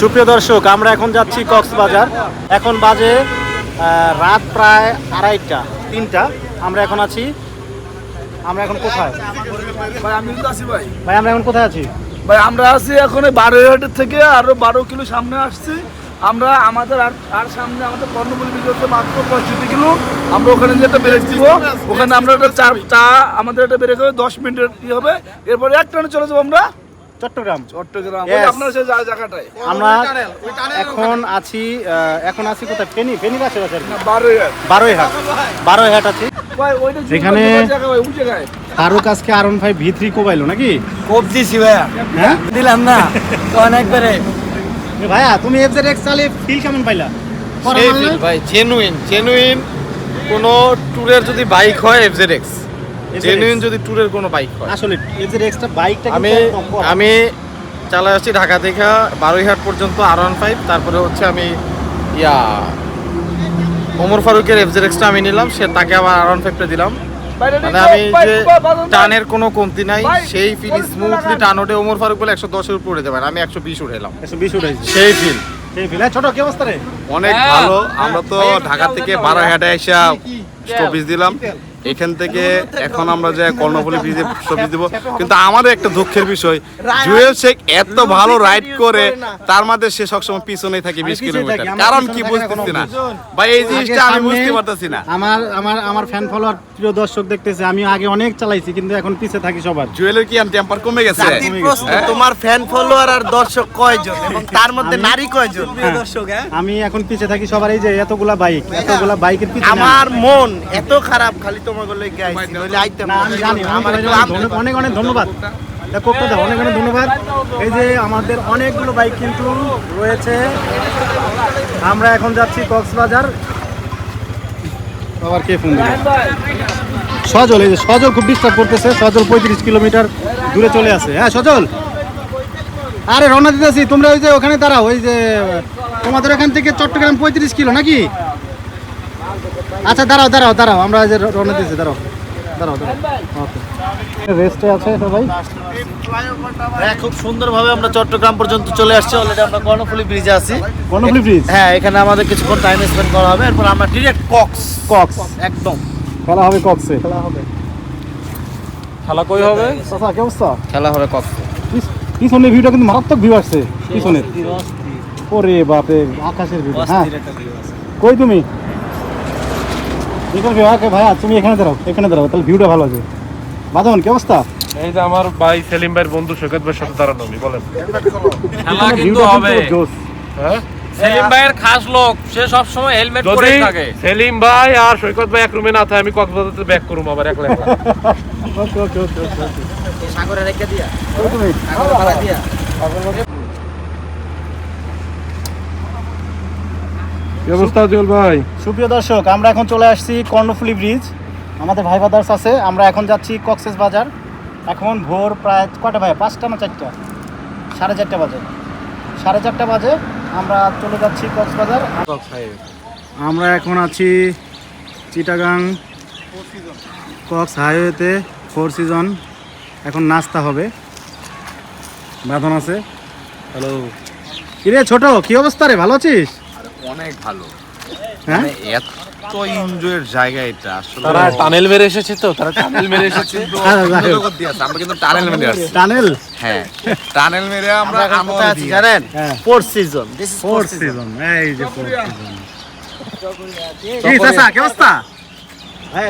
সুপ্রিয় দর্শক, আমরা এখন যাচ্ছি কক্সবাজার। এখন বাজে রাত প্রায় 2:30-3টা। আমরা এখন কোথায় ভাই? আমি তো আছি ভাই। ভাই আমরা এখন কোথায় আছি? ভাই আমরা আছি এখন বারোহাটের থেকে আরো 12 কিলো সামনে আসছি। আমরা আমাদের আর সামনে আমাদের কর্ণফুলী ব্রিজ হচ্ছে মাত্র 65 কিলো। আমরা ওখানে যে একটা ব্রেক দিব, ওখানে আমরা একটা চা আমাদের একটা ব্রেক হবে 10 মিনিটের হবে। এরপরে এক ট্রেনে চলে যাবো আমরা চট্টগ্রাম। আপনার সেই জায়গাটায় আমরা এখন আছি কোথায়? ফেনীর আশেপাশে, বারোইহাট আছি। এখানে ফারুক আজকে R15 V3 কোবাইলো নাকি? কোপ দিছি ভাইয়া। হ্যাঁ দিলাম না তো অনেকবারে। ভাইয়া তুমি FZX চালিয়ে ফিল কেমন পাইলা? ভাই জেনুইন কোনো ট্যুরের যদি বাইক হয় FZX, জেনুইন যদি ট্যুরের কোনো বাইক হয়। আসলে FZX টা বাইকটা আমি চালায় আসছি ঢাকা থেকে বারোইহাট পর্যন্ত R15, তারপরে হচ্ছে আমি ওমর ফারুকের FZX টা আমি নিলাম, তাকে আবার R15 টা দিলাম। মানে আমি যে টানের কোনো কমতি নাই, সেই ফিল স্মুথলি টান ওঠে। ওমর ফারুক বলে 110-এর উপরে উঠে যাবেন, আমি 120 উঠেলাম। 120 উঠেছি, সেই ফিল। ছোট কি অবস্থা রে? অনেক ভালো। আমরা তো ঢাকা থেকে বারোহাটে এসে স্টপেজ দিলাম। এখান থেকে এখন আমরা যে কর্ণফুলী ব্রিজে স্টপেজ দিব। কিন্তু আমাদের একটা দুঃখের বিষয়, জুয়েল শেখ এত ভালো রাইড করে, তার মধ্যে সে সবসময় পিছনেই থাকে 20 কিলোমিটার। কারণ কি বুঝতেছি না ভাই, এই জিনিসটা আমি বুঝতে পারতেছি না। আমার ফ্যান ফলোয়ার প্রিয় দর্শক দেখতেছে, আমি আগে অনেক চালাইছি কিন্তু এখন পিছে থাকি সবার। জুয়েলের কি টেম্পার কমে গেছে? তোমার ফ্যান ফলোয়ার আর দর্শক কয়জন এবং তার মধ্যে নারী কয়জন? দর্শক আমি এখন পিছে থাকি সবার। এই যে এতগুলা বাইকের পিছনে আমার মন এত খারাপ, খালি তোমার গলে গাইছি নইলে আইতাম না। আমি জানি, অনেক ধন্যবাদ। অনেক ধন্যবাদ। এই যে আমাদের অনেকগুলো বাইক কিন্তু রয়েছে। আমরা এখন যাচ্ছি কক্সবাজার। আবার কে ফোন দিল? সজল। এই যে সজল খুব ডিস্টার্ব করতেছে। সজল 35 কিলোমিটার দূরে চলে আসে। হ্যাঁ সজল, আরে রওনা দিতেছি, তোমরা ওই যে ওখানে দাঁড়াও। ওই যে তোমাদের এখান থেকে চট্টগ্রাম 35 কিলো নাকি? আচ্ছা দাঁড়াও, আমরা যে রওনা দিয়েছি, দাঁড়াও। ওকে, রেস্টে আছে সবাই। হ্যাঁ, খুব সুন্দরভাবে আমরা চট্টগ্রাম পর্যন্ত চলে আসছি। অলরেডি আমরা কর্ণফুলী ব্রিজে আছি। কর্ণফুলী ব্রিজ, হ্যাঁ, এখানে আমাদের কিছুক্ষণ টাইম স্পেন্ড করা হবে। এরপর আমরা ডিরেক্ট কক্স একদম খেলা হবে কক্সে। খেলা কই হবে? আচ্ছা, কি অবস্থা? খেলা হবে কক্সে। পিছনের ভিউটা কিন্তু মারাত্মক ভিউ আসছে পিছনের। ওরে বাপরে, আকাশের ভিউ। হ্যাঁ, কই তুমি? ভাইয়া তুমি এখানে দাঁড়াও, তাহলে ভিউটা ভালো আছে। বাদন কি অবস্থা? এই যে আমার ভাই সেলিম ভাইয়ের বন্ধু সৈকত ভাইয়ের সাথে দাঁড়ানো, আমি বলেন খেলা কিন্তু হবে। হ্যাঁ, সেলিম ভাইয়ের খাস লোক, সে সব সময় হেলমেট পরে থাকে। সেলিম ভাই আর সৈকত ভাই এক রুমে না থাকে, আমি কক্সবাজারতে ব্যাক করব আবার একলা। ওকে। সাগরে রেখে দিয়া তুমি সাগরে ভাড়া দিয়া। কি অবস্থা জুয়েল ভাই? সুপ্রিয় দর্শক, আমরা এখন চলে আসছি কর্ণফুলী ব্রিজ। আমাদের ভাই ব্রাদার্স আছে। আমরা এখন যাচ্ছি কক্সবাজার। এখন ভোর প্রায় কয়টা ভাই? 5টা না 4টা? 4:30 বাজে। 4:30 বাজে আমরা চলে যাচ্ছি কক্সবাজার। আমরা এখন আছি চিটাগাং কক্স হাইওয়েতে, 4 সিজন। এখন নাস্তা হবে। বাঁধন আছে। হ্যালো, কিরে ছোট, কি অবস্থা রে? ভালো আছিস? অনেক ভালো। হ্যাঁ, এত এনজয়ের জায়গা এটা আসলে। তারা টানেল মেরে এসেছে তো, আমরা কিন্তু টানেল মেরে আসছি। টানেল? হ্যাঁ, টানেল মেরে আমরা কোথায় আছি জানেন? 4 সিজন। This is 4 season. এই যে 4 সিজন। কি চাচা, কি অবস্থা?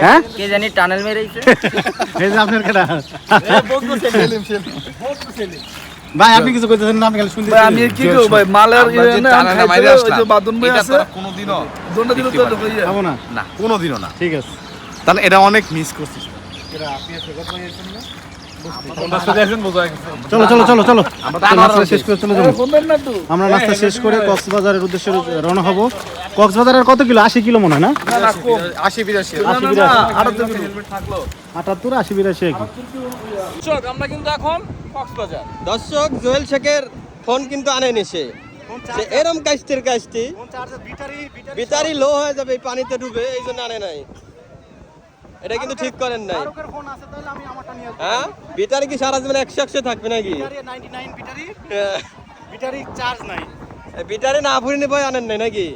হ্যাঁ, কে জানি টানেল মেরেইছে। এই যে আপনার কেডা? ভাই আপনি কিছু কইতেছেন না, আমি খালি শুনতেছি। ভাই আমি কি করব ভাই, মালের টানেলে মাইরে ওই আসলাম। যে বাদন ভাই এটা আছে, তো কোনোদিনও দোনটা দিল তো যাবো না। না, কোনোদিনও না। ঠিক আছে। তাহলে এটা অনেক মিস করছিস। চলো আমরা নাস্তা শেষ করে চলে যাবো। বলবেন না তো? আমরা নাস্তা শেষ করে কক্সবাজারের উদ্দেশ্যে রওনা হব। কক্সবাজারের কত কিলো? 80 কিলো মনে হয় না? না না, কম। 80-82 78, 80, 82 কি? আমরা কিন্তু এখন কক্সবাজার। দর্শক, জুয়েল শেখের ফোন কিন্তু আনেনি সে। এরম কাস্তের ব্যাটারি লো হয়ে যাবে, এই পানিতে ডুবে, এই জন্য আনে নাই। এটা কিন্তু ঠিক করেন নাই। হ্যাঁ, ব্যাটারি কি সারা জীবন 100 থাকবে নাকি? ব্যাটারি চার্জ নাই। বিটারে না ফুরিনি ভাই আনেন নাই নাকি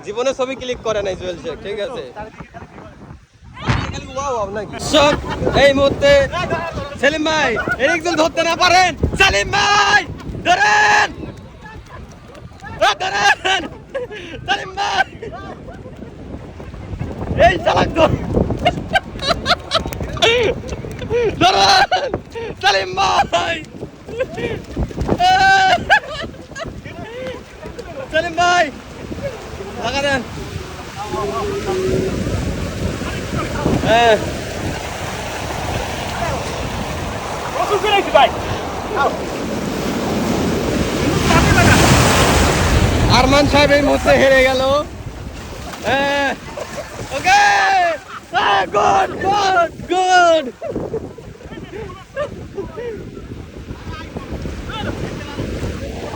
জীবনে ছবি ক্লিক করে নাই জুয়েল শেখ ঠিক আছে দর্শক, এই মুহূর্তে সেলিম ভাই একজন ধরতে না পারেন সেলিম ভাই ধরেন ধরেন সেলিম ভাই এই চালাক ধর ধরেন সেলিম ভাই সেলিম ভাই লাগা দেন আরমান সাহেব এই মুহূর্তে হেরে গেল ওকে গুড গুড গুড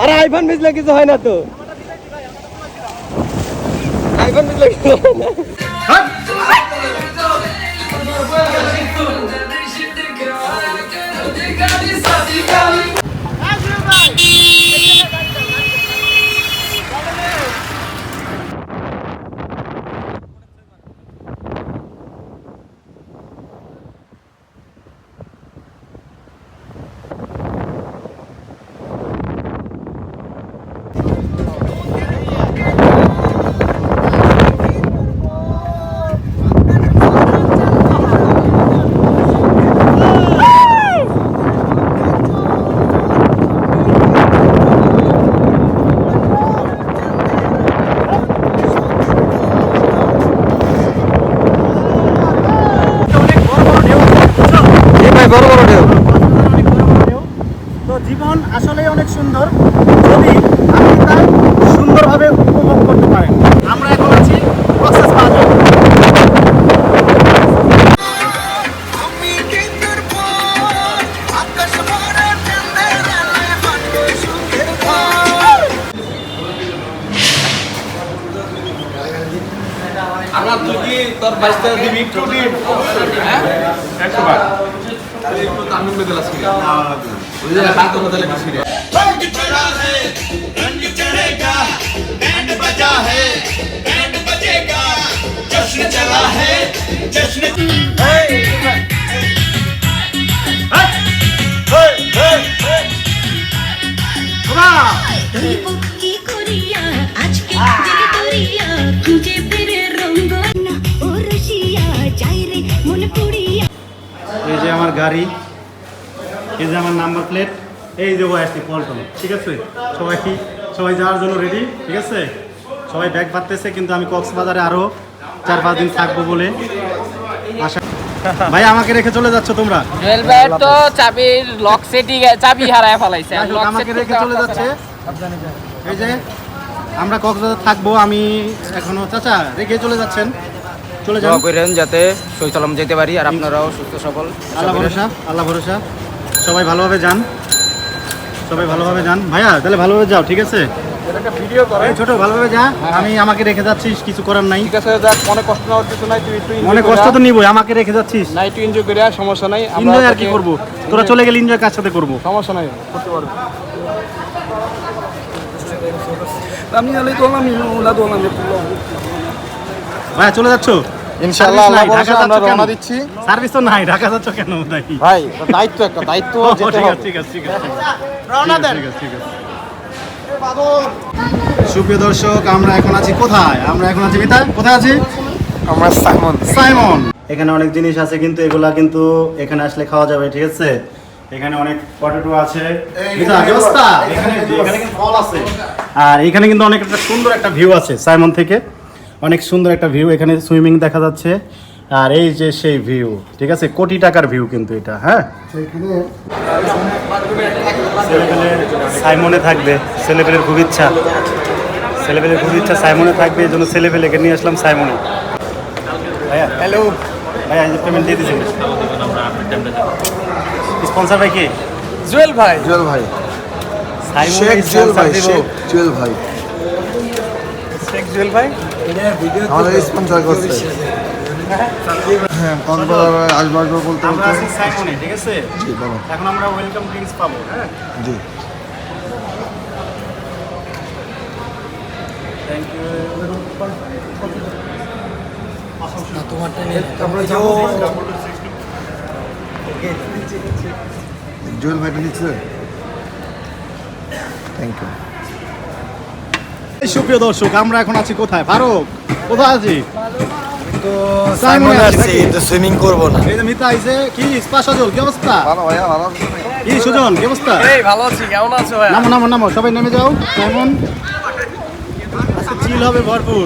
আরে আইফোন ভিজলে কিছু হয় না তো আইফোন ভিজলে কিছু হয় না তো জীবন আসলে অনেক সুন্দর যদি আপনি তার সুন্দরভাবে উপভোগ করতে পারেন। আমরা এখন আছি কক্সবাজার। আমার তুই কি তোর বাইশটা দিবি একটু দিন হ্যাঁ 100 বার তাহলে একটু তামিল মে দিলাস কি বুঝলে না তো বদলে কিছু রে रंग चढ़ा है रंग चढ़ेगा बैंड बजा है बैंड बजेगा जश्न चला है जश्न কি করিয়া আজকে জেগে তোরিয়া খুঁজে ফিরে রঙ্গ না ও রসিয়া যাই রে মন পুড়িয়া এই যে আমার গাড়ি, এই যে আমার নাম্বার প্লেট, এই যে আসছি পল্টন। ঠিক আছে, সবাই যাওয়ার জন্য রেডি। ঠিক আছে, সবাই ব্যাগ পাততেছে, কিন্তু আমি কক্সবাজারে আরো 4-5 দিন থাকবো বলে আশা। ভাই আমাকে রেখে চলে যাচ্ছ তোমরা? জুয়েল ভাইয়ের তো চাবির লক সেটিং চাবি হারায় ফেলাইছে। আমাকে রেখে চলে যাচ্ছে। এই যে আমরা কক্সবাজার থাকবো, আমি এখনো চাচা রেখে চলে যাচ্ছেন। চলে যান, দোয়া করেন যাতে সৈতলম যেতে পারি আর আপনারাও সুস্থ সবল। আল্লাহ ভরসা, আল্লাহ ভরসা। সবাই ভালোভাবে যান, সবাই ভালোভাবে যান। ভাইয়া তাহলে ভালোভাবে যাও। ঠিক আছে, ভিডিও করে এই ছোট ভালোভাবে যা। আমি আমাকে রেখে যাচ্ছিস, কিছু করার নাই। ঠিক আছে যাক, মনে কষ্ট নেওয়ার কিছু নাই, তুই একটু মনে কষ্ট তো নিবই, আমাকে রেখে যাচ্ছিস। নাই একটু এনজয় করে সমস্যা নাই। এনজয় আর কি করবো, তোরা চলে গেলে এনজয় কার সাথে করবো? সমস্যা নাই, করতে পারবো। আমি আলে তো আমি ওলা তো আমি ভাইয়া চলে যাচ্ছ? ইনশাআল্লাহ আল্লাহ ঢাকা ভরসা যাচ্ছ আমরা কেন? রওনা দিচ্ছি। সার্ভিস তো নাই, ঢাকা যাচ্ছ কেন? নাই ভাই দায়িত্ব, একটা দায়িত্ব যেতে ঠিক হবে। আছে, ঠিক আছে, ঠিক আছে, রওনা দেন। ঠিক আছে, ঠিক আছে। সুপ্রিয় দর্শক, আমরা এখন আছি কোথায়? আমরা এখন আছি বিতা, কোথায় আছি? আমরা সাইমন। এখানে অনেক জিনিস আছে, কিন্তু এগুলা কিন্তু এখানে আসলে খাওয়া যাবে। ঠিক আছে, এখানে অনেক পটেটো আছে। বিতা, কি অবস্থা? এখানে কিন্তু ফল আছে, আর এখানে কিন্তু অনেক একটা সুন্দর একটা ভিউ আছে সাইমন থেকে। অনেক সুন্দর একটা ভিউ, এখানে সুইমিং দেখা যাচ্ছে। আর এই যে সেই ভিউ, ঠিক আছে, কোটি টাকার ভিউ কিন্তু এটা। হ্যাঁ, ছেলেপেলে সাইমনে থাকবে, ছেলেপেলের খুব ইচ্ছা, ছেলেপেলের খুব ইচ্ছা সাইমনে থাকবে, এই জন্য ছেলেপেলেকে নিয়ে আসলাম সাইমনে। ভাইয়া হ্যালো, ভাইয়া এই যে পেমেন্ট দিয়ে দিয়েছেন। স্পন্সর ভাই কি? জুয়েল ভাই সাইমন জুয়েল ভাই, জুয়েল ভাই শেখ জুয়েল ভাই আমাদের স্পন্সর করছে। হ্যাঁ, কক্সবাজার আসবো বলতে আমরা আছি সাইমনে। ঠিক আছে, এখন আমরা ওয়েলকাম ড্রিঙ্কস পাবো। হ্যাঁ জি। জুয়েল ভাইটা নিচ্ছে। Thank you. সুপ্রিয় দর্শক, আমরা এখন আছি কোথায়? ফারুক, কোথায় আছি? তো সাইমনে আসছি, তো সুইমিং করব না। এই যে মিতা আইছে। কি স্পা সজল, কি অবস্থা? ভালো ভাইয়া, ভালো আছেন? কি সুজন, কি অবস্থা? এই ভালো আছি, কেমন আছো ভাই? নামো নামো নামো, সবাই নেমে যাও। কেমন আজকে চিল হবে ভরপুর।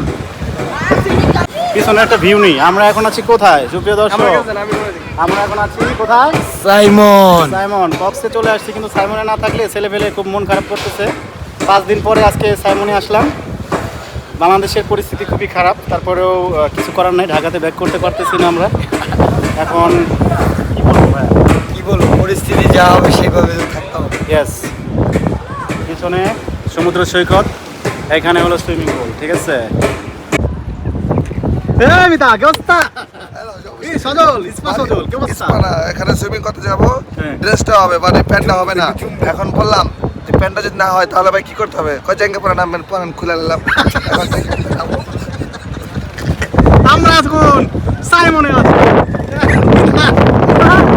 পিছনে একটা ভিউ নেই। আমরা এখন আছি কোথায় সুপ্রিয় দর্শক? আমরা এখন আছি কোথায়? সাইমন। সাইমন কক্সে চলে আসছি, কিন্তু সাইমনে না থাকলে ছেলে পেলে খুব মন খারাপ করতেছে। 5 দিন পরে আজকে সাইমনে আসলাম। বাংলাদেশের পরিস্থিতি খুবই খারাপ, তারপরেও কিছু করার নাই, ঢাকাতে ব্যাক করতে পারতেছি না আমরা। এখন কি বলবো ভাই, কি বলবো, পরিস্থিতি যা হবে সেভাবে থাকতে হবে। ইয়েস। পিছনে সমুদ্র সৈকত, এখানে হলো সুইমিং পুল, ঠিক আছে? এই মিতা, কি অবস্থা? এই সজল, ইসপা সজল, কি অবস্থা? এখানে সুইমিং করতে যাব, হ্যাঁ। ড্রেসটা হবে মানে প্যান্টটা হবে না। এখন বললাম যে প্যান্টটা যদি না হয় তাহলে ভাই কি করতে হবে? কয় জায়গা পরে নামবেন, পরেন খুলে নিলাম। আমরা এখন সাইমনে আছি।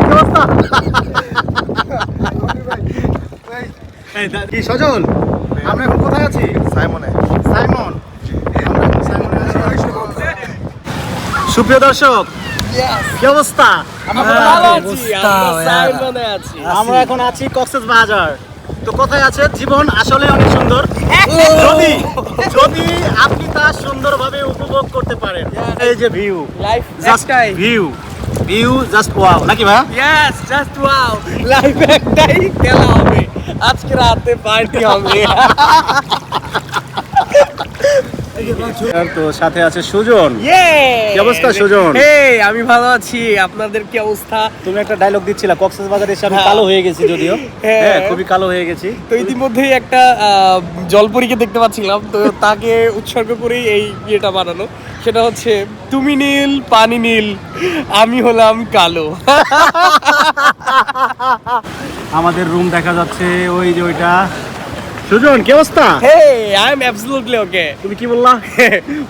কি অবস্থা? কি সজল, আমরা এখন কোথায় আছি? সাইমনে। সাইমন, আমরা এখন সাইমনে আছি। সুপ্রিয় দর্শক, কি অবস্থা? আমরা এখন আছি কক্সেস বাজার। তো কোথায় আছে? জীবন আসলে অনেক সুন্দর, যদি যদি আপনি তা সুন্দরভাবে উপভোগ করতে পারেন। এই যে view, life just view, view just wow, নাকি ভাই? Yes, just wow. লাইফ একটাই, খেলা হবে আজকে রাতে, পার্টি হবে। আর তো সাথে আছে সুজন। কি অবস্থা, সুজন? আমি ভালো আছি, আপনাদের কি অবস্থা? তুমি একটা ডায়লগ দিচ্ছিলা কক্সেস বাজারে এসে আমি কালো হয়ে গেছি, যদিও হ্যাঁ। হ্যাঁ খুবই কালো হয়ে গেছি। তো ইতিমধ্যেই একটা জলপরীকে দেখতে পাচ্ছিলাম, তো তাকে উৎসর্গ করেই এই ইয়েটা বানানো। সেটা হচ্ছে, তুমি নীল পানি নীল, আমি হলাম কালো। আমাদের রুম দেখা যাচ্ছে, ওই যে ওইটা। সুজন, কি অবস্থা? আই এম অ্যাবসলিউটলি ওকে। তুমি কি বললা?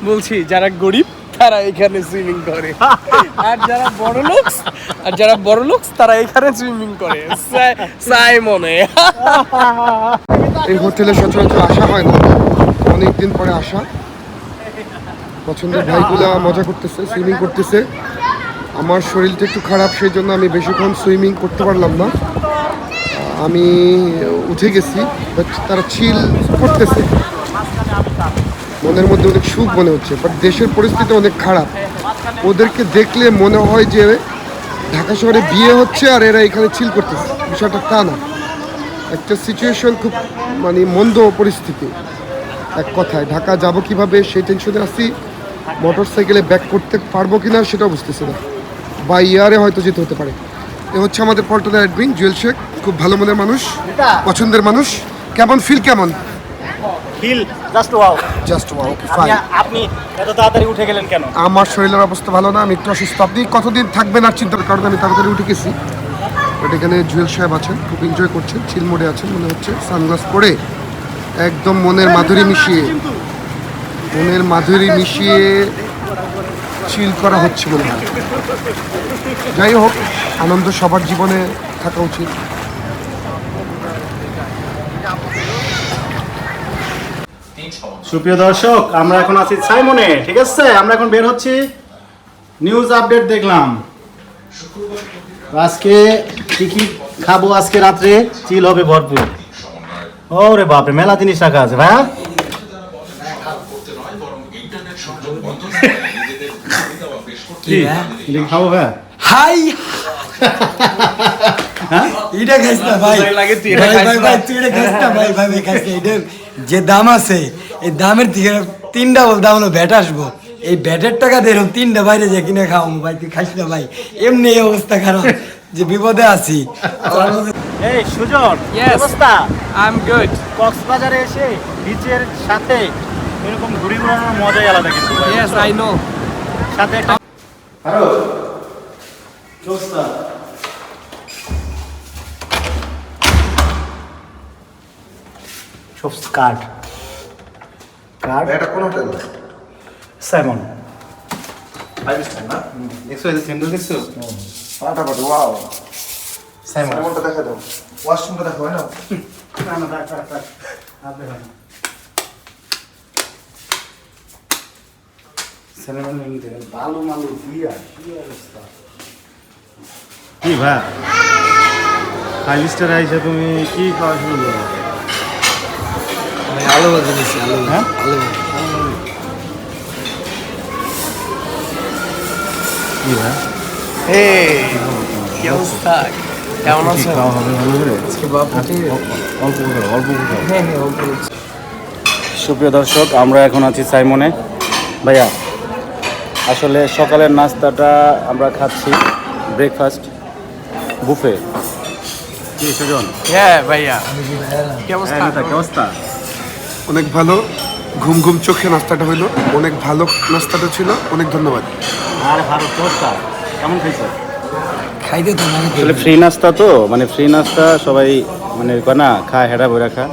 বলছি যারা গরিব তারা এখানে সুইমিং করে, আর যারা বড় লোকস তারা এখানে সুইমিং করে সাইমনে। এই হোটেলে সচরাচর আসা হয় না, অনেকদিন পরে আসা। পছন্দের ভাইগুলা মজা করতেছে, সুইমিং করতেছে। আমার শরীরটা একটু খারাপ, সেই জন্য আমি বেশিক্ষণ সুইমিং করতে পারলাম না। আমি উঠে গেছি, বাট তারা চিল করতেছে। মনের মধ্যে অনেক সুখ মনে হচ্ছে, বাট দেশের পরিস্থিতি অনেক খারাপ। ওদেরকে দেখলে মনে হয় যে ঢাকা শহরে বিয়ে হচ্ছে আর এরা এখানে চিল করতেছে। বিষয়টা তা না, একটা সিচুয়েশন খুব মানে মন্দ পরিস্থিতি। এক কথায় ঢাকা যাব কিভাবে সেই টেনশনে আছি। মোটর সাইকেলে ব্যাক করতে পারবো কিনা সেটাও বুঝতেছি না। বা ইয়ারে হয়তো যেতে হতে পারে। এ হচ্ছে আমাদের পল্টনের অ্যাডমিন জুয়েল শেখ, খুব ভালো মনের মানুষ, পছন্দের মানুষ। কেমন ফিল? কেমন feel? Just wow. Just wow, okay fine. আপনি এত তাড়াতাড়ি উঠে গেলেন কেন? আমার শরীরের অবস্থা ভালো না, আমি একটু অসুস্থ। আপনি কতদিন থাকবেন আর চিন্তার কারণে আমি তাড়াতাড়ি উঠে গেছি। বাট এখানে জুয়েল সাহেব আছেন, খুব এনজয় করছেন, চিল মোডে আছেন মনে হচ্ছে। সানগ্লাস পরে একদম মনের মাধুরী মিশিয়ে চিল করা হচ্ছে মনে হয়। যাই হোক, আনন্দ সবার জীবনে থাকা উচিত। সুপ্রিয় দর্শক, আমরা এখন আছি সাইমনে, ঠিক আছে? আমরা এখন বের হচ্ছি, নিউজ আপডেট দেখলাম। আজকে কি কি খাবো? আজকে রাত্রে চিল হবে ভরপুর। ওরে বাপরে, মেলা জিনিস রাখা আছে ভাইয়া। কি খাবো ভাইয়া? হাই, হ্যাঁ, এটা খাইস না ভাই, ভাই তুই এটা খাইস না ভাই, খাইস না। এটার যে দাম আছে, এই দামের থেকে 3 ডাবল দাম হলো ভ্যাট আসবো। এই ভ্যাটের টাকা দিয়ে এরকম 3টা বাইরে যে কিনে খাও ভাই, তুই খাইস না ভাই। এমনি এই অবস্থা খারাপ যে বিপদে আছি। এই সুজন, কি Yes. অবস্থা? I am good. কক্সবাজারে এসে বিচের সাথে এরকম ঘুরে ঘুরানোর মজাই আলাদা, কিন্তু ইয়েস, আই নো। সাথে একটা আরো চোস্তা। সব স্কার্ট কার্ড এটা কোন হোটেল? সাইমন। দেখছো এই স্যান্ডেল দেখছো? ফাটাফাটি, ওয়াও। সাইমন। সাইমনটা দেখা দাও, ওয়াশরুমটা দেখা হয় না? না না থাক আপনি ভাই সাইমন নিতে ভালো মালু দিয়া কি অবস্থা। কি ভাই 5 স্টার আইসা তুমি কি খাওয়া শুরু করো? আলু ভাজি নিছি, আলু হ্যাঁ? আলু কি ভাই কি অবস্থা? কেমন আছো? খাওয়া হবে ভালো করে? আজকে বাপুটি অল্প করে হ্যাঁ হ্যাঁ অল্প সুপ্রিয় দর্শক, আমরা এখন আছি সাইমনে। ভাইয়া আসলে সকালের নাস্তাটা আমরা খাচ্ছি ব্রেকফাস্ট বুফে। কি সুজন? হ্যাঁ ভাইয়া, কি অবস্থা? কি অবস্থা? অনেক ভালো, ঘুম ঘুম চোখে নাস্তাটা হইলো, অনেক ভালো নাস্তাটা ছিল, অনেক ধন্যবাদ। আর ভালো কি অবস্থা? কেমন খাইছো? খাইতে তো না আসলে ফ্রি নাস্তা তো, মানে ফ্রি নাস্তা সবাই মানে কয় না খায়, হেডা বইরা খা,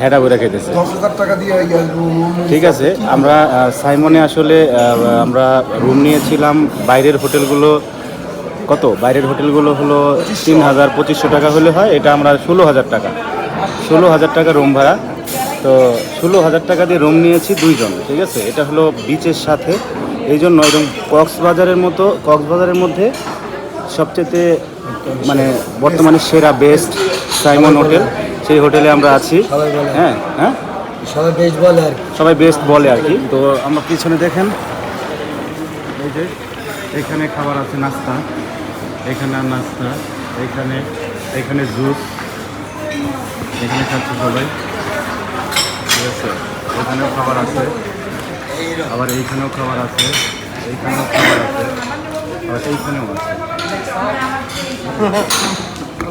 হেডা বইরা খাইতেছে। 10,000 টাকা দিয়ে ঠিক আছে, আমরা সাইমনে আসলে আমরা রুম নিয়েছিলাম। বাইরের হোটেলগুলো কত? বাইরের হোটেলগুলো হলো 3,000-2,500 টাকা হলে হয়, এটা আমরা 16,000 টাকা, 16,000 টাকা রুম ভাড়া। তো 16,000 টাকা দিয়ে রুম নিয়েছি 2 জন। ঠিক আছে, এটা হলো বিচের সাথে, এই জন্য এবং কক্সবাজারের মধ্যে সবচেয়ে মানে বর্তমানে সেরা বেস্ট সাইমন হোটেল, সেই হোটেলে আমরা আছি। হ্যাঁ হ্যাঁ, সবাই বেশ বলে আর সবাই বেস্ট বলে আর কি। তো আমরা পিছনে দেখেন, এই যে এখানে খাবার আছে, নাস্তা, এখানে আর নাস্তা, এখানে জুস, এখানে খাচ্ছে সবাই। ঠিক আছে, এখানেও খাবার আছে, আবার এইখানেও খাবার আছে, এইখানেও খাবার আছে, আবার এইখানেও আছে।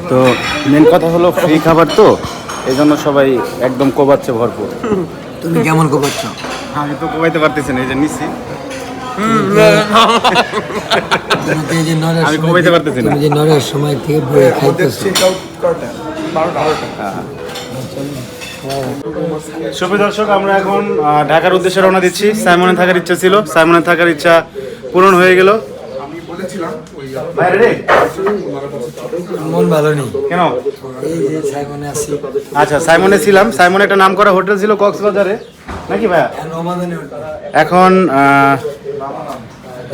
তো মেন কথা হলো ফ্রি খাবার তো, এই জন্য সবাই একদম কোবাচ্ছে ভরপুর। তুমি কেমন করছো? আমি তো কোবাইতে পারতেছি না, এই যে নিচ্ছি, আমি কোবাইতে পারতেছি না। তুমি যে নরের সময় থেকে বয়ে খাইতেছো। সুপ্রিয় দর্শক, আমরা এখন ঢাকার উদ্দেশ্যে রওনা দিচ্ছি। সাইমনে থাকার ইচ্ছা ছিল, সাইমনে থাকার ইচ্ছা পূরণ হয়ে গেল। মন ভালো নেই কেন? এই যে সাইমনে আছি, আচ্ছা, সাইমনে ছিলাম। সাইমনে একটা নাম করা হোটেল ছিল কক্সবাজারে, নাকি ভাইয়া? এখন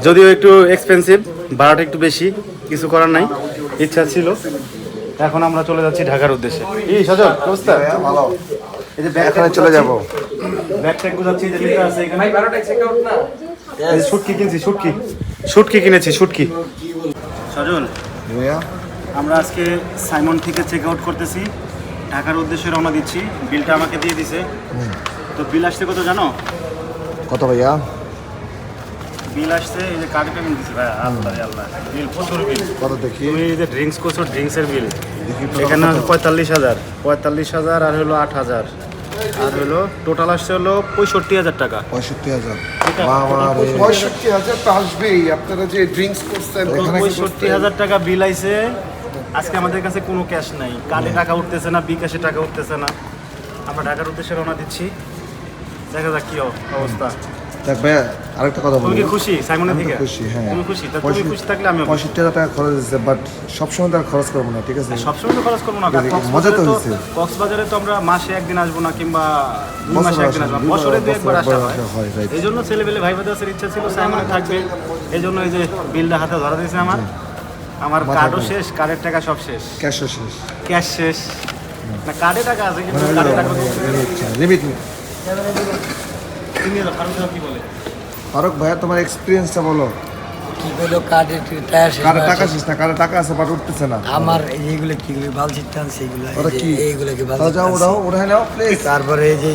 যদিও একটু এক্সপেন্সিভ, ভাড়াটা একটু বেশি, কিছু করার নাই, ইচ্ছা ছিল। এখন আমরা চলে যাচ্ছি ঢাকার উদ্দেশ্যে। এই সজল, কি অবস্থা? ভালো, এই যে ব্যাগ এখানে চলে যাব। ব্যাগ ট্যাগ গুছাচ্ছি, যে লিখা আছে এখানে। এই যে শুটকি কিনছি, শুটকি কিনেছি, শুটকি। সজল, আমরা আজকে সাইমন থেকে চেক আউট করতেছি, ঢাকার উদ্দেশ্যে রওনা দিচ্ছি। বিলটা আমাকে দিয়ে দিছে। তো বিল আসছে কত জানো? কত ভাইয়া? বিল আসছে, এই যে কার্ডে পেমেন্ট দিছি ভাই। আল্লাহ রে আল্লাহ, বিল প্রচুর বিল। কত দেখি? তুমি এই যে ড্রিঙ্কস করছো, ড্রিঙ্কসের বিল এখানে 45,000 আর হলো 8,000, আর হলো টোটাল আসছে হলো 65,000 টাকা। 65,000। 65,000 তো আসবেই, আপনারা যে ড্রিঙ্কস করছেন। 65,000 টাকা বিল আইছে। আজকে আমাদের কাছে কোনো ক্যাশ নাই, কার্ডে টাকা উঠতেছে না, বিকাশে টাকা উঠতেছে না। আমরা ঢাকার উদ্দেশ্যে রওনা দিচ্ছি, দেখা যাক কি অবস্থা। দেখ ভাইয়া, আরেকটা কথা তুমি বলি। কি খুশি সাইমনের থেকে? খুশি, হ্যাঁ। তুমি খুশি? তা তুমি খুশি থাকলে আমিও খুশি। 65,000 টাকা খরচ হয়েছে, বাট সবসময় তো আর খরচ করবো না, ঠিক আছে? সবসময় তো খরচ করবো না, মজা তো হয়েছে। কক্সবাজারে তো আমরা মাসে একদিন আসবো না, কিংবা 2 মাসে একদিন আসবো, বছরে বছরে 2-1 আসা হয়। হয়, right. এই জন্য ছেলেবেলে ভাই ভাইদের ইচ্ছা ছিল সাইমনে থাকবে, এই জন্য এই যে বিলটা হাতে ধরা দিয়েছে আমার কার্ডও শেষ, কার্ডের টাকা সব শেষ, ক্যাশও শেষ, ক্যাশ শেষ না, কার্ডে টাকা আছে কিন্তু কার্ডে টাকা লিমিট নেই। তুমি কি বলে? ফারুক ভাইয়া, তোমার এক্সপিরিয়েন্সটা বলো। কি বলো? কার্ডের টায়ার শেষ কারে হয়ে টাকা আছে। শেষ না, কারে টাকা আছে বাট উঠতেছে না। আমার এইগুলো কিগুলো বালছিট টান সেইগুলো, ওরা কি? এইগুলো কি তাহলে বালছিট যাও, ওরাও ওঠাই নাও প্লিজ। তারপরে এই যে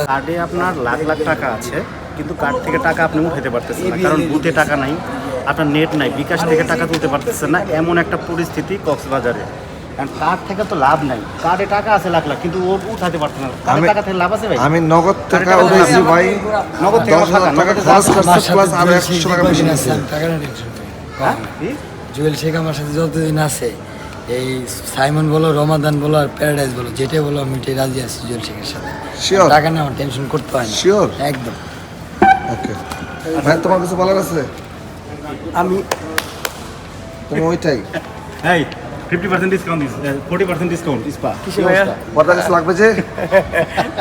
কার্ডে আপনার লাখ লাখ টাকা আছে, কিন্তু কার্ড থেকে টাকা আপনি উঠাতে পারতেছেন না, কারণ বুথে টাকা নাই, আপনার নেট নাই, বিকাশ থেকে টাকা তুলতে পারতেছেন না, এমন একটা পরিস্থিতি কক্সবাজারে। কারণ কার্ড থেকে তো লাভ নাই, কার্ডে টাকা আছে লাখ লাখ, কিন্তু ও উঠাতে পারতেছে না। কার্ডে টাকা থেকে লাভ আছে ভাই? আমি নগদ টাকা উঠাইছি ভাই, নগদ থেকে 10,000 টাকা খরচ করছি, প্লাস আমি 100 টাকা বেশি নিয়েছি। হ্যাঁ? জুয়েল শেখ আমার সাথে যতদিন আছে এই সাইমন বলো, রমাদান বলো আর প্যারাডাইস বলো, যেটা বলো আমি এটাই রাজি আছি জুয়েল শেখের সাথে। শিওর টাকা নেওয়ার টেনশন করতে হয় না। শিওর একদম। ওকে ভাই, তোমার কিছু বলার আছে? আমি তুমি ওইটাই এই 50% ডিসকাউন্ট দিস, 40% ডিসকাউন্ট ইসপা। কিসে ভাইয়া? কথা কিছু লাগবে যে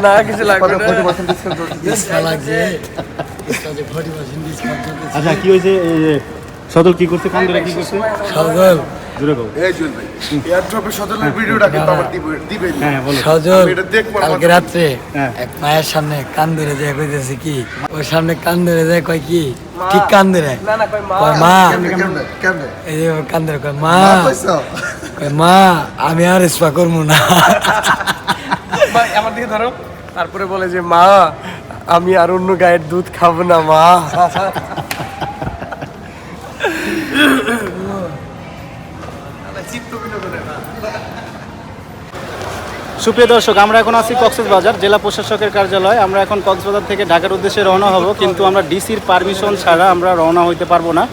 না কিছু লাগবে না। 40% ডিসকাউন্ট ইসকা লাগছে, ইসকা যে 40% ডিসকাউন্ট করতেছে। আচ্ছা কি হয়েছে? এই যে সদল কি করছে, কান ধরে কি করছে? সজল, জোরে বল। এই জুয়েল ভাই, এয়ারড্রপের সদলের ভিডিওটা কিন্তু আবার দিবেন। হ্যাঁ বলো। সজল আমি এটা দেখবো না। কালকে রাত্রে হ্যাঁ। এক মায়ের সামনে কান ধরে যায় কইতেছে কি, ওর সামনে কান ধরে যায় কয় কি, ঠিক কান ধরে না না কই মা। কয় মা, কেমনে এই যে কান ধরে কয় মা, কইছো? কয় মা আমি আর স্পা করবো না। ভাই আমার দিকে ধরো। তারপরে বলে যে মা আমি আর অন্য গায়ের দুধ খাবো না মা। সুপ্রিয় দর্শক, আমরা এখন আছি কক্সবাজার জেলা প্রশাসকের কার্যালয়। আমরা এখন কক্সবাজার থেকে ঢাকার উদ্দেশ্যে রওনা হব, কিন্তু আমরা ডিসির পারমিশন ছাড়া আমরা রওনা হইতে পারবো না।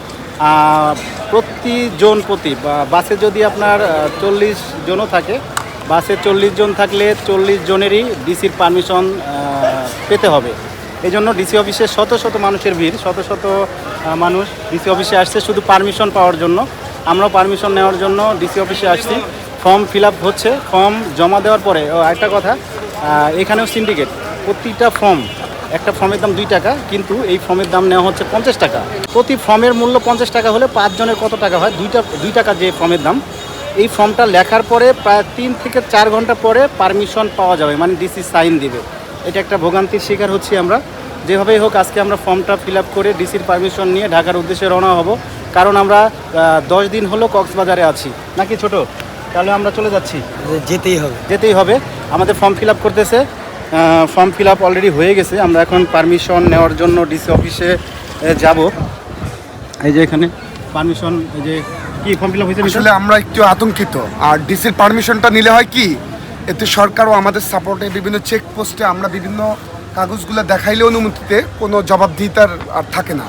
প্রতি বাসে যদি আপনার 40 জনও থাকে, বাসে 40 জন থাকলে 40 জনেরই ডিসির পারমিশন পেতে হবে। এই জন্য ডিসি অফিসে শত শত মানুষের ভিড়, শত শত মানুষ ডিসি অফিসে আসছে শুধু পারমিশন পাওয়ার জন্য। আমরাও পারমিশন নেওয়ার জন্য ডিসি অফিসে আসছি। ফর্ম ফিল আপ হচ্ছে, ফর্ম জমা দেওয়ার পরে একটা কথা, এখানেও সিন্ডিকেট। প্রতিটা ফর্ম, একটা ফর্মের দাম 2 টাকা, কিন্তু এই ফর্মের দাম নেওয়া হচ্ছে 50 টাকা। প্রতি ফর্মের মূল্য 50 টাকা হলে 5 জনের কত টাকা হয়? 2 টাকা যে ফর্মের দাম। এই ফর্মটা লেখার পরে প্রায় 3 থেকে 4 ঘন্টা পরে পারমিশন পাওয়া যাবে, মানে ডিসি সাইন দিবে। এটা একটা ভোগান্তির শিকার হচ্ছি আমরা। যেভাবেই হোক আজকে আমরা ফর্মটা ফিল আপ করে ডিসির পারমিশন নিয়ে ঢাকার উদ্দেশ্যে রওনা হব, কারণ আমরা 10 দিন হলো কক্সবাজারে আছি, নাকি ছোট? তাহলে আমরা চলে যাচ্ছি, যেতেই হবে। আমাদের ফর্ম ফিল আপ করতেছে, ফর্ম ফিল আপ অলরেডি হয়ে গেছে। আমরা এখন পারমিশন নেওয়ার জন্য ডিসি অফিসে যাব। এই যে এখানে পারমিশন, এই যে কি ফর্ম ফিল আপ হয়েছে? আসলে আমরা একটু আতঙ্কিত। আর ডিসির পারমিশনটা নিলে হয় কি, এতে সরকারও আমাদের সাপোর্টে বিভিন্ন চেকপোস্টে আমরা বিভিন্ন কাগজগুলো দেখাইলে অনুমতিতে কোনো জবাবদিহিতার আর থাকে না।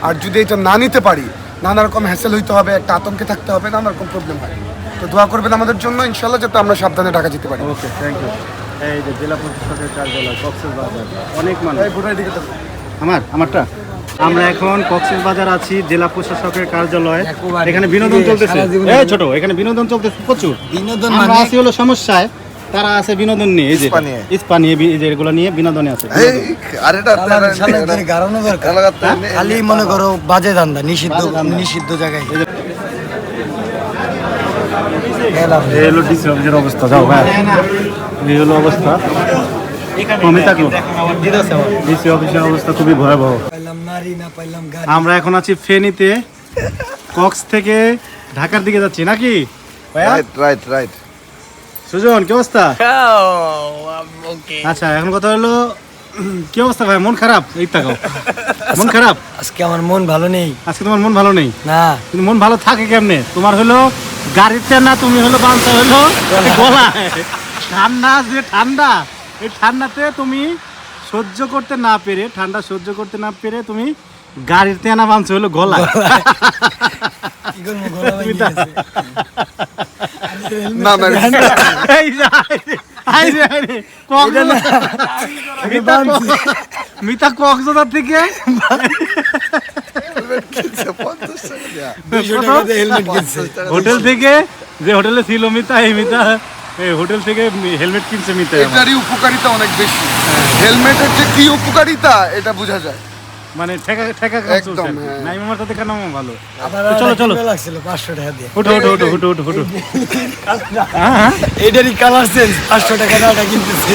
আর যদি এটা না নিতে পারি, নানা রকম হ্যাসেল হইতে হবে, একটা আতঙ্কে থাকতে হবে, নানা রকম প্রবলেম হয়। তো দোয়া করবেন আমাদের জন্য, ইনশাল্লাহ, যাতে আমরা সাবধানে ঢাকা যেতে পারি। ওকে, থ্যাংক ইউ। এই যে জেলা প্রশাসকের কার্যালয় কক্সবাজার, অনেক মানুষ। আমারটা আমরা এখন কক্সবাজার আছি, জেলা প্রশাসকের কার্যালয়। এখানে বিনোদন চলতেছে। এই ছোট, এখানে বিনোদন চলতেছে প্রচুর। বিনোদন আমরা মানে আছি হলো সমস্যায়, তারা আছে বিনোদন নিয়ে। এই যে ইস্পা নিয়ে, এই যে এগুলো নিয়ে বিনোদনে আছে। গাড়ানো দরকার, খালি মনে করো বাজে ধান্দা, নিষিদ্ধ জায়গায়। এই হলো ডিসি অফিসের অবস্থা। যাও ভাই, এই হলো অবস্থা। ডিসি অফিসের অবস্থা খুবই ভয়াবহ। আমরা এখন আছি ফেনীতে, কক্স থেকে ঢাকার দিকে যাচ্ছি, নাকি রাইট। সুজন, কি অবস্থা? আচ্ছা, এখন কথা হলো কি অবস্থা ভাই? মন খারাপ? এই তাকাও, মন খারাপ। আজকে আমার মন ভালো নেই। আজকে তোমার মন ভালো নেই? না। কিন্তু মন ভালো থাকে কেমনে? তোমার হলো গাড়িতে না, তুমি হলো বাঞ্চা হলো গলা। ঠান্ডা যে ঠান্ডা, এই ঠান্ডাতে তুমি সহ্য করতে না পেরে, ঠান্ডা সহ্য করতে না পেরে তুমি গাড়ির তেনা বাঞ্চা হলো গলা। মিতা কক্সবাজার থেকে হোটেল থেকে, যে হোটেলে ছিল মিতা, এই মিতা হোটেল থেকে হেলমেট কিনছে মিতা। এটারই উপকারিতা অনেক বেশি। হেলমেটের যে কি উপকারিতা এটা বোঝা যায়। মানে ঠেকা একদম, হ্যাঁ। নাই মামার তাতে কেন ভালো। চলো লাগছিল 500 টাকা দিয়ে। হুটো। এটারই কালার চেঞ্জ, 500 টাকা দাও কিনতেছি।